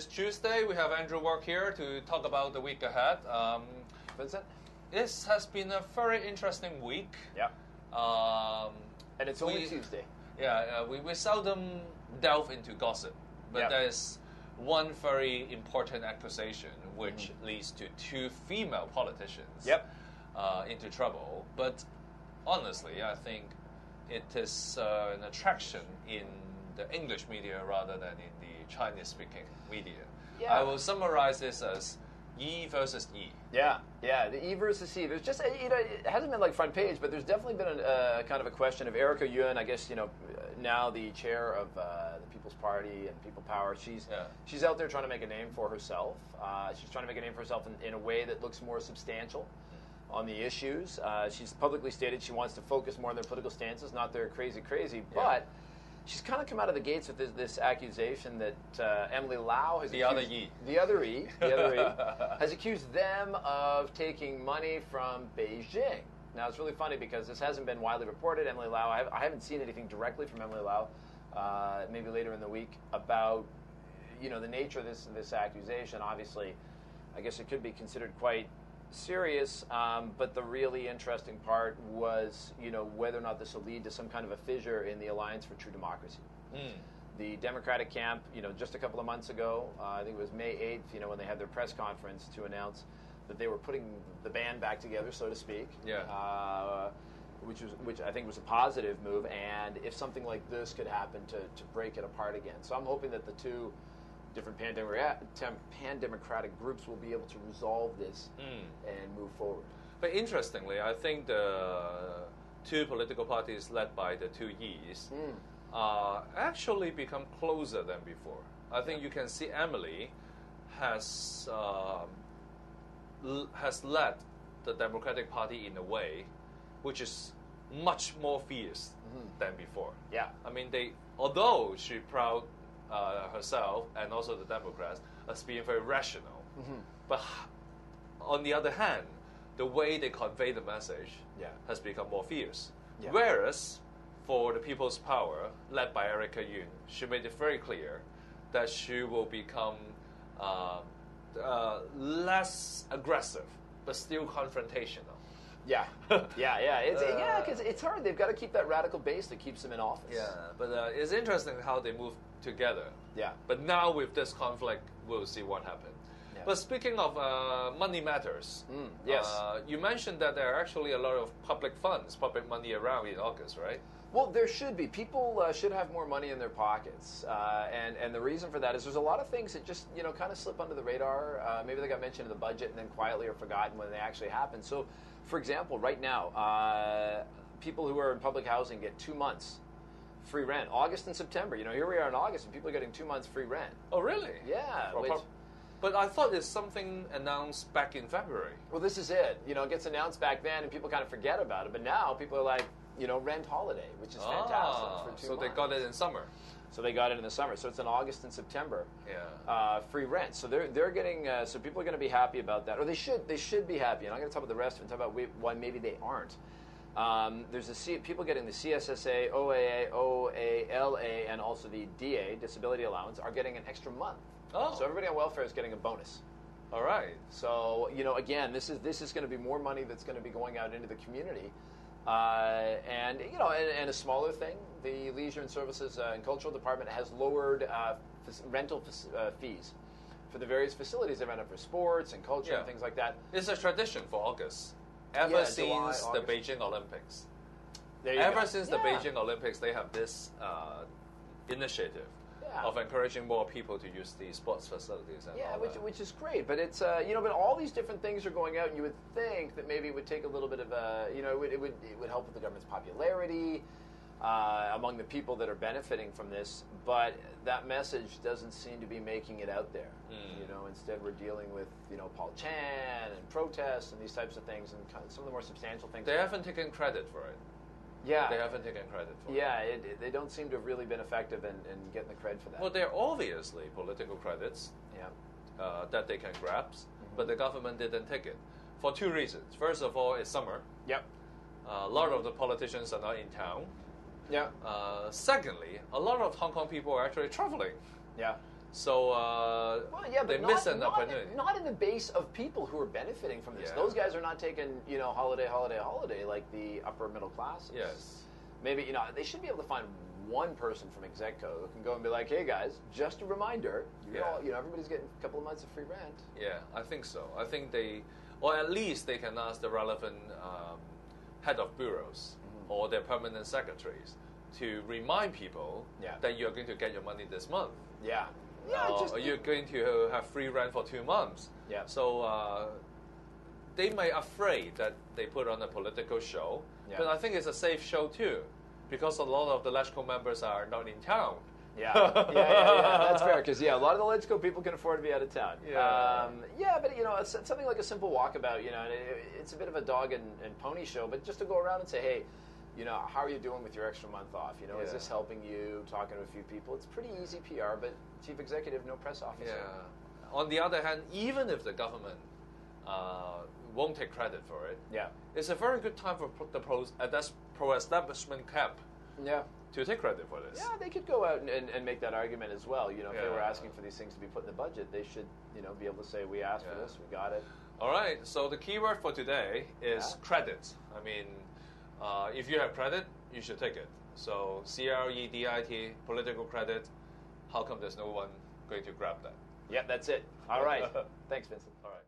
this Tuesday, we have Andrew Work here to talk about the week ahead. Vincent? This has been a very interesting week. Yeah. And it's only Tuesday. Yeah, we seldom delve into gossip, but there's one very important accusation which leads to two female politicians into trouble. But honestly, I think it is an attraction in the English media rather than in the Chinese-speaking media. Yeah. I will summarize this as Yi versus Yi. Yeah, the E versus E. There's just, it hasn't been like front page, but there's definitely been a kind of a question of Erica Yuan, I guess, now the chair of the People's Party and People Power. She's out there trying to make a name for herself. She's trying to make a name for herself in a way that looks more substantial on the issues. She's publicly stated she wants to focus more on their political stances, not their crazy, but she's kind of come out of the gates with this accusation that Emily Lau has the other E has accused them of taking money from Beijing. Now it's really funny because this hasn't been widely reported. Emily Lau, I haven't seen anything directly from Emily Lau. Maybe later in the week about the nature of this accusation. Obviously, I guess it could be considered quite serious, but the really interesting part was whether or not this will lead to some kind of a fissure in the Alliance for True Democracy. The Democratic camp, just a couple of months ago, I think it was May 8th, when they had their press conference to announce that they were putting the band back together, so to speak. Which I think was a positive move, and if something like this could happen to break it apart again. So I'm hoping that the two different pan-democratic groups will be able to resolve this and move forward. But interestingly, I think the two political parties led by the two Yis actually become closer than before. I think you can see Emily has led the Democratic Party in a way which is much more fierce than before. Yeah. I mean, although she proud herself and also the Democrats as being very rational, but on the other hand, the way they convey the message has become more fierce. Whereas for the People's Power, led by Erica Yuan, she made it very clear that she will become less aggressive, but still confrontational. Because it's hard. They've got to keep that radical base that keeps them in office. Yeah, but it's interesting how they move together. Yeah. But now with this conflict, we'll see what happens. Yeah. But speaking of money matters, you mentioned that there are actually a lot of public funds, public money around in August, right? Well, there should be. People should have more money in their pockets. And the reason for that is there's a lot of things that just, kind of slip under the radar. Maybe they got mentioned in the budget and then quietly are forgotten when they actually happen. So, for example, right now, people who are in public housing get 2 months free rent. August and September. Here we are in August and people are getting 2 months free rent. Oh, really? Yeah. But I thought it's something announced back in February. Well, this is it. It gets announced back then and people kind of forget about it. But now people are like, rent holiday, which is fantastic for 2 months. So they got it in summer. So they got it in the summer. So it's in August and September. Free rent. So they're getting. So people are going to be happy about that, or they should be happy. And I'm going to talk about the rest of it and talk about why maybe they aren't. There's people getting the CSSA, OAA, OALA, and also the DA, disability allowance, are getting an extra month. Oh. So everybody on welfare is getting a bonus. All right. So again, this is going to be more money that's going to be going out into the community. And a smaller thing, the Leisure and Services and Cultural Department has lowered rental fees for the various facilities they rent up for sports and culture and things like that. It's a tradition for August, ever since the Beijing Olympics. Since the Beijing Olympics, they have this initiative of encouraging more people to use the sports facilities. And which is great. But it's but all these different things are going out, and you would think that maybe it would take a little bit of it would help with the government's popularity among the people that are benefiting from this. But that message doesn't seem to be making it out there. Instead we're dealing with Paul Chan and protests and these types of things and kind of some of the more substantial things. They haven't taken credit for it. Yeah. They haven't taken credit for it. Yeah, they don't seem to have really been effective in getting the credit for that. Well, there are obviously political credits that they can grasp, but the government didn't take it for two reasons. First of all, it's summer. Yep. A lot of the politicians are not in town. Yeah. Secondly, a lot of Hong Kong people are actually traveling. Yeah. So they miss an opportunity. Not in the base of people who are benefiting from this. Yeah. Those guys are not taking, holiday like the upper middle classes. Yes. Maybe, they should be able to find one person from Execco who can go and be like, hey guys, just a reminder, everybody's getting a couple of months of free rent. Yeah, I think so. I think or at least they can ask the relevant head of bureaus or their permanent secretaries to remind people that you're going to get your money this month. Yeah. Or you're going to have free rent for 2 months. Yeah. So they might afraid that they put on a political show, but I think it's a safe show too, because a lot of the LegCo members are not in town. Yeah, that's fair, because a lot of the LegCo people can afford to be out of town. But it's something like a simple walkabout. It's a bit of a dog and pony show, but just to go around and say, hey, how are you doing with your extra month off? Is this helping you? Talking to a few people. It's pretty easy PR, but chief executive, no press officer. Yeah. On the other hand, even if the government won't take credit for it, it's a very good time for the pro-establishment camp to take credit for this. Yeah, they could go out and make that argument as well. If they were asking for these things to be put in the budget, they should be able to say, we asked for this, we got it. All right, so the keyword for today is credit. I mean, if you have credit, you should take it. So CREDIT, political credit, how come there's no one going to grab that? Yeah, that's it. All right. Thanks, Vincent. All right.